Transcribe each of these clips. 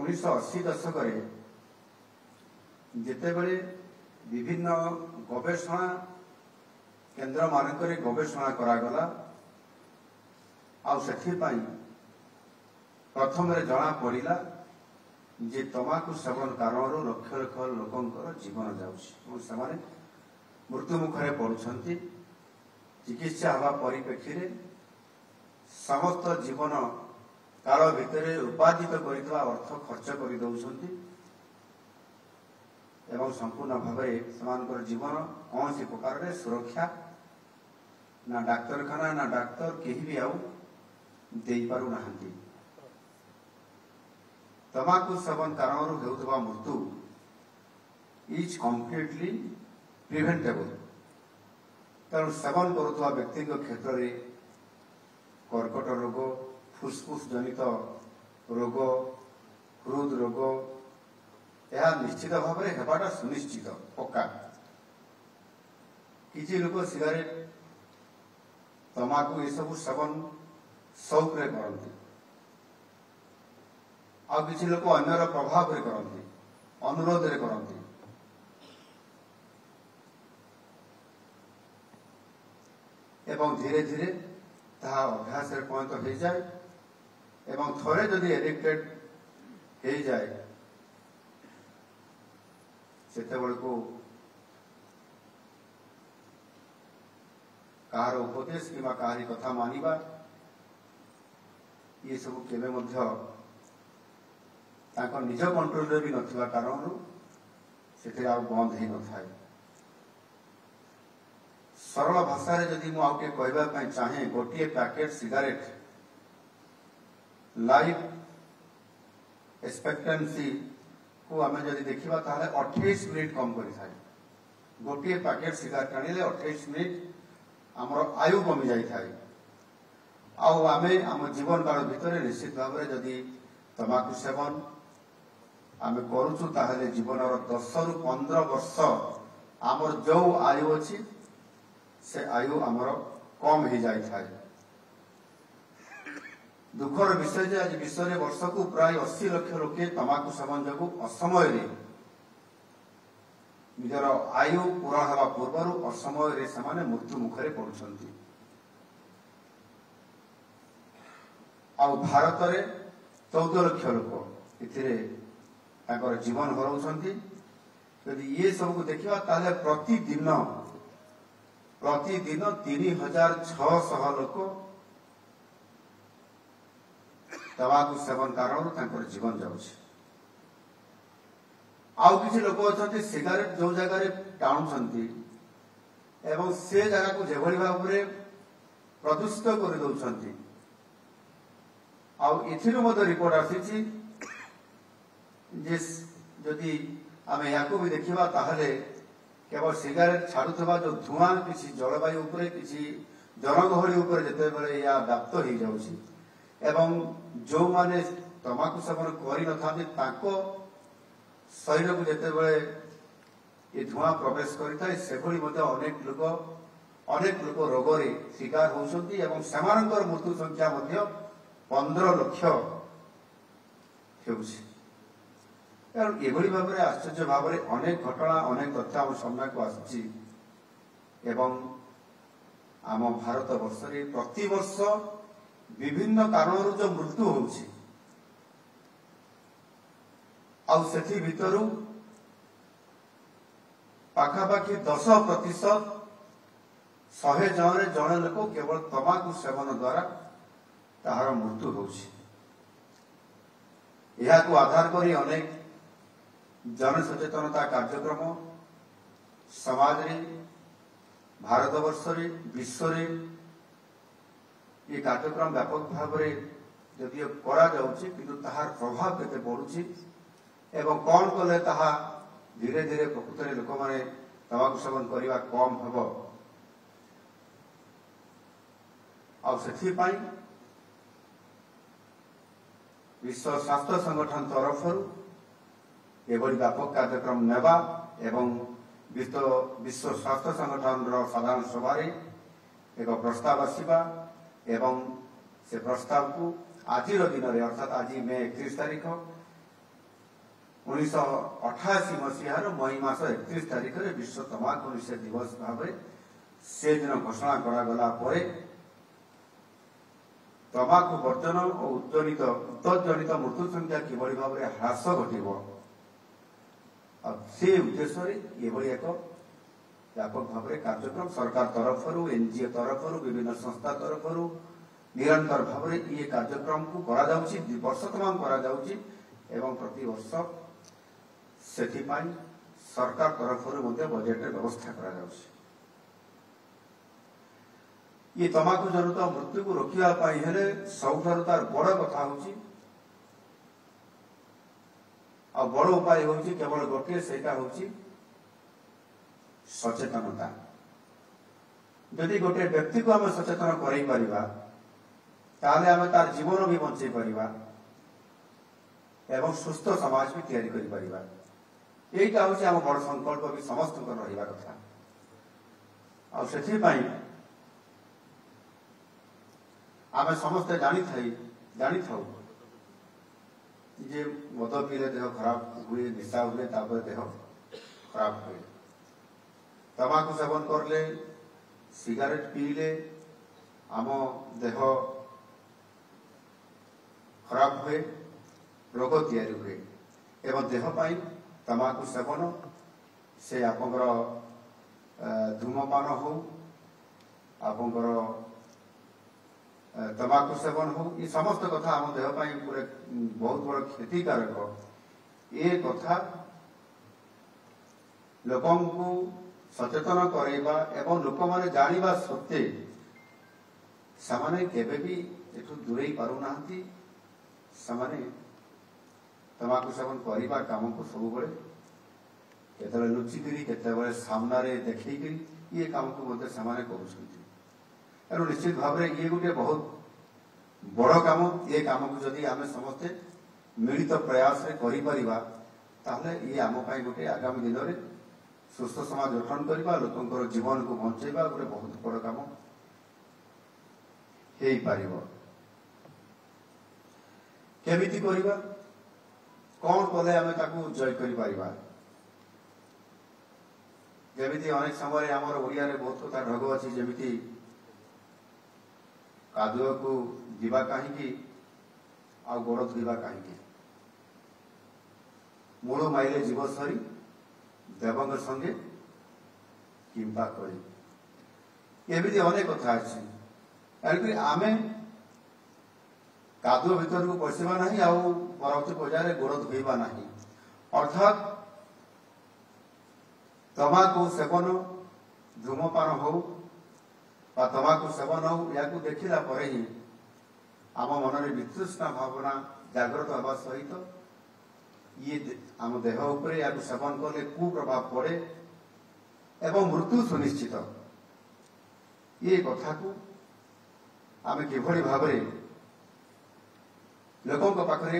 1980 दशक जितेबले विभिन्न गवेषणा केन्द्र मानक गवेषणा करागला आथिपाई प्रथम जना पड़ा जे तमाकू सेवन कारण लक्ष लक्ष लोकंर जीवन जाऊँगी मृत्यु मुखरे पड़ुंट चिकित्सा हवा परिप्रेक्षी समस्त जीवन काल भितर उपार्जित कर अर्थ खर्च कर दौरान एवं संपूर्ण भाव जीवन कौन सी प्रकार सुरक्षा ना डाक्तरखाना ना डाक्तर कहीं भी आउ दे पारु नाहंती। तमाकू सेवन कारण होता मृत्यु इज कम्प्लीटली प्रिवेंटेबल। तेणु सेवन करुवा व्यक्ति क्षेत्र में कर्कट रोग फुस्फुस जनित रोग हृद रोग यह निश्चित भाव में हेबाटा सुनिश्चित पक्का। किसी लोग सिगारेट तमाकू ये सब सेवन शौक रे करते आ किसी लोग अन्यर प्रभाव रे करते अनुरोध रे करते एवं धीरे धीरे ताहा अभ्यास रे परिणत हो जाए एवं थोड़े जदि एडिक्टेड हो जाए सेते को कहार उपदेश कि कहारी कथा मानिबा ये सब केवे निज कंट्रोल रे भी नथिबा कारण से बंद हो न थाए। सरल भाषा रे जदि मुझे कहवाई चाहे गोटे पैकेट सिगारेट लाइफ एक्सपेक्टेंसी को आम जदि देखा 28 मिनिट कम कर गोटे पैकेट सिगारेट आनिले 28 मिनिट आमर आयु कमी जाए। आमे आम जीवन काल भितर निश्चित भाव में जदि तमाकू सेवन आम करुचु ताहले जीवन 10 रु 15 वर्ष आमर जो आयु अच्छी से आयु आमर कम हो जाए। दुखर विषय जे आज विश्व में वर्ष को प्राय 80 लाख लोके तमाकू सेवन जो असमय निजर आयु पूरण हवा पूर्व असमय से मृत्यु मुखरे पड़ुंट। भारत में 14 लाख लोक इथिरे जीवन हराउछंती। यदि ये सब को देखा ताले प्रतिदिन 3600 लोक तमाकू सेवन कारण जीवन जाउछि। आउ किसी लोक अच्छा सिगारेट जो जगह टाणुंट एवं से जगह को जेभली भाव में प्रदूषित कर दौरान रिपोर्ट आसी जदि आम या भी देखा ताहले केवल सिगारेट छाड़ुवा जो धुआं किसी जलवायु किसी जनगहली जिते बड़े या व्याप्त हो जाउछि एवं जो माने तमाकू सेवन कर शरीर को जिते बड़े ये धुआं प्रवेश करें से अनेक लोग रोग शिकार होती मृत्यु संख्या 15 लाख होभली भाव में आश्चर्य भाव में अनेक घटना अनेक तथ्य आम सामना को आसी आम भारत वर्ष प्रति वर्ष विभिन्न कारण जो मृत्यु होउछि से भितर पाखापाखि 10% 100 जन जड़े लोक केवल तमाकू सेवन द्वारा ताहार मृत्यु होउछि। को आधार करी अनेक जनसचेतनता कार्यक्रम समाज रे भारत वर्ष रे विश्व रे ये कार्यक्रम व्यापक भाव में जदि करा जाउछि किंतु ताहार प्रभाव केते पड़ुछि एवं कौन कले ताहा धीरे धीरे प्रकृत में लोक मैंने तमाकू सेवन करने कम हम आपाई विश्व स्वास्थ्य संगठन तरफ एभली व्यापक कार्यक्रम नेबा एवं विश्व स्वास्थ्य संगठन साधारण सभा एक प्रस्ताव आसवा एवं से प्रस्ताव को आज दिन में अर्थात आज मे 31 तारीख 1988 मसीहार मई मास 31 तारिख में विश्व तंबाकू निषेध दिवस भाव से दिन घोषणा करागला तंबाकू वर्जन और उत्तरजनित मृत्यु संख्या किभली भाव में ह्रास घटव से उद्देश्य एक व्यापक भाव में कार्यक्रम सरकार तरफ एनजीओ तरफ विभिन्न संस्था तरफ निरंतर भाव में ये कार्यक्रम को करा जाउची वर्ष तमाम करा जाउची एवं प्रति वर्ष सरकार तरफ बजेट व्यवस्था करा जाउची। ये तंबाकू जनित मृत्यु को रोकवा सबुठार तार बड़ कथा हूँ बड़ उपाय हूँ केवल गोटे से सचेतनता। जदि गोटे व्यक्ति को आम सचेतन कराई परिबा ताले आम तार जीवन भी बंचाई परिबा एवं सुस्थ समाज भी तैयारी करि परिबा। एटा हूँ आम बड़ संकल्प भी समस्त रहा कथा आम समस्ते जानी था जे मद पीले देह खराब हुए निशा हुए तापर देह खराब हुए तंबाकू सेवन करले सिगारेट पीले आम देह खराब हुए रोग तैयारी हुए एवं देह पाई तंबाकू सेवन से आपंकर धूमपान हो आपंकर तंबाकू सेवन हो ये समस्त कथा आम देह पाई बहुत बड़ क्षतिकारक ये कथा लोकों को सचेतन करवा एवं लोक मैंने जाना सत्वे से केबे भी एठू दूरे पारुना तंबाकू सेवन करने काम को सब केत लुचिकी केत सामने देखी ये काम को कर निश्चित भाव में ये गोटे बहुत बड़ काम ये काम को जदि आम समस्ते मिलित प्रयास करें ये आम गोटे आगामी दिन में सुस्थ समाज गठन करवा लोकंर जीवन को बंचेबा गोटे बहुत बड़ काम हो पारिबो। केमिति करिबा कौन कले आम जय करिबा जमीती अनेक समय आमर ओडिया रे बहुत कथा ढग अच्छी जमीती कादुआ को दिवा कहीं आ गोड़ धोवा कहीं मूल माइले जीव सरी देवंग संगे किंबा करी एमती अनेक कथा अच्छी आम कादुआ भीतर को पशा ना परवर्ती पर्यायर गोड़ धोवा ना अर्थात तंबाकू सेवन धूमपान हो तंबाकू सेवन हो या देखला ही आम मन में वितृष्णा भावना जागृत होगा सहित ये आम देह उपरे या सेवन कले कुप्रभाव पड़े एवं मृत्यु सुनिश्चित ये कथा को आम किभली भाव लोकों पाखरे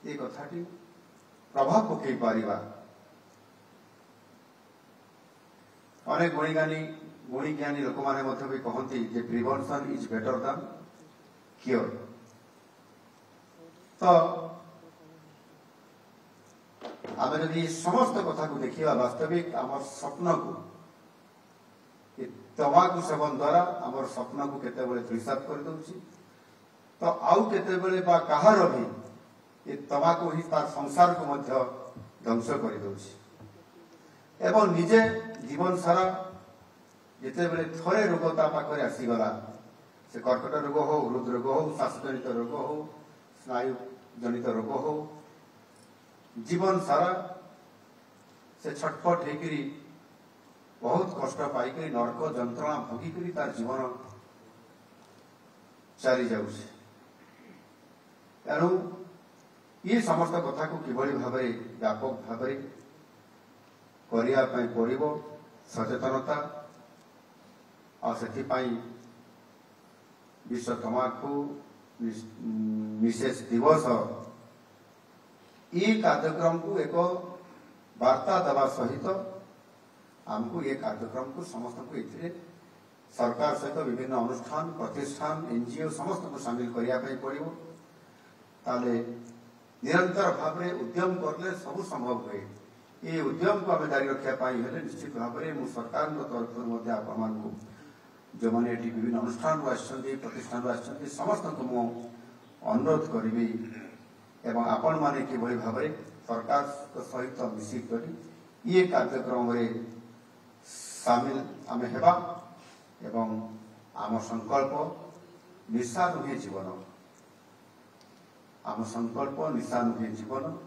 ये कथाटी प्रभाव पकई पारिबा। अनेक गुणीज्ञानी लोक मैंने भी कहती जे prevention is better than cure. तो आम जदि समस्त कथा को देखा वास्तविक आम स्वप्न को तंबाकू सेवन द्वारा आम स्वप्न को केते धूलिसात कर दउछि तो आउ केते कहार भी ये तंबाकू ही तार संसार को मध्य ध्वंस कर दउछि एवं निजे जीवन सारा जिते बड़े थरे रोग ताखरे आसीगला से कर्कट रोग हो हृदरोग हो श्वासजनित रोग हो स्नायु जनित रोग हो जीवन सारा से छटपट होकरी बहुत कष्ट पाइक नरक जंत्रणा भोगिक तार जीवन चली जाऊे। तेणु ये समस्त कथा को किभली भाव व्यापक भाव करने पड़ो सचेतनता और विश्व तंबाकू निषेध दिवस ये कार्यक्रम को एक वार्ता देवा सहित आमको ये कार्यक्रम को समस्त को सरकार सहित विभिन्न अनुष्ठान प्रतिष्ठान एनजीओ समस्त को सामिल करने पड़ो ताले निरंतर भाव में उद्यम करले सब संभव हुए। ये उद्यम को आम जारी रखा निश्चित भाव में सरकार तरफ आपको जो मैंने विभिन्न अनुष्ठान प्रतिष्ठान समस्त को अनुरोध करी एवं आपण मैंने कि भाव में सरकार सहित मिसिक ये कार्यक्रम में सामिल आम हेबा एवं आम संकल्प निशा नुहे जीवन आम संकल्प निशा नुहे जीवन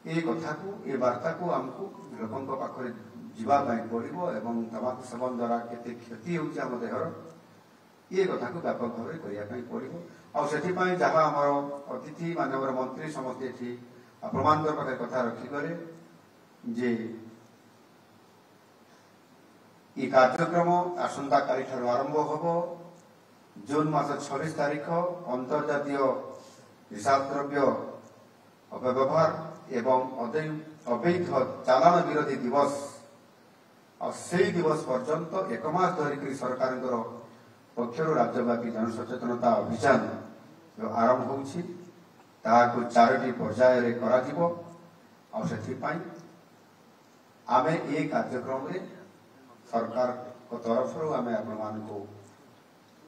ये कथा को ये वार्ता को आमको लोकों पाखे जावाई पड़ो एवं तंबाकू सेवन द्वारा केते क्षति होम देहर ये कथा को व्यापक भाव करने पड़ो आपाई जहाँ आम अतिथि मानव मंत्री समस्ते ये आपण पाखे कथा रखिगले जे ये कार्यक्रम आसंता काली ठार आरंभ होबो जून मास 26 तारीख अंतर्जातीय निशाद्रव्य अपव्यवहार एवं अवैध चालान विरोधी दिवस से दिवस पर्यंत एक मास धरिक सरकार पक्षर राज्यव्यापी जनसचेतनता अभियान जो आरंभ होछि ताहाको 4टी पर्याय कराजिबो आ सेथिपाई आमे ए कार्यक्रम रे सरकार को तरफ आमे आपण मानको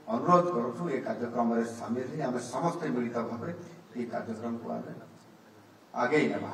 अनुरोध करूछु ए कार्यक्रम रे शामिल ही आमे समस्त मिलित भाव रे ए कार्यक्रम को आगे नेबा।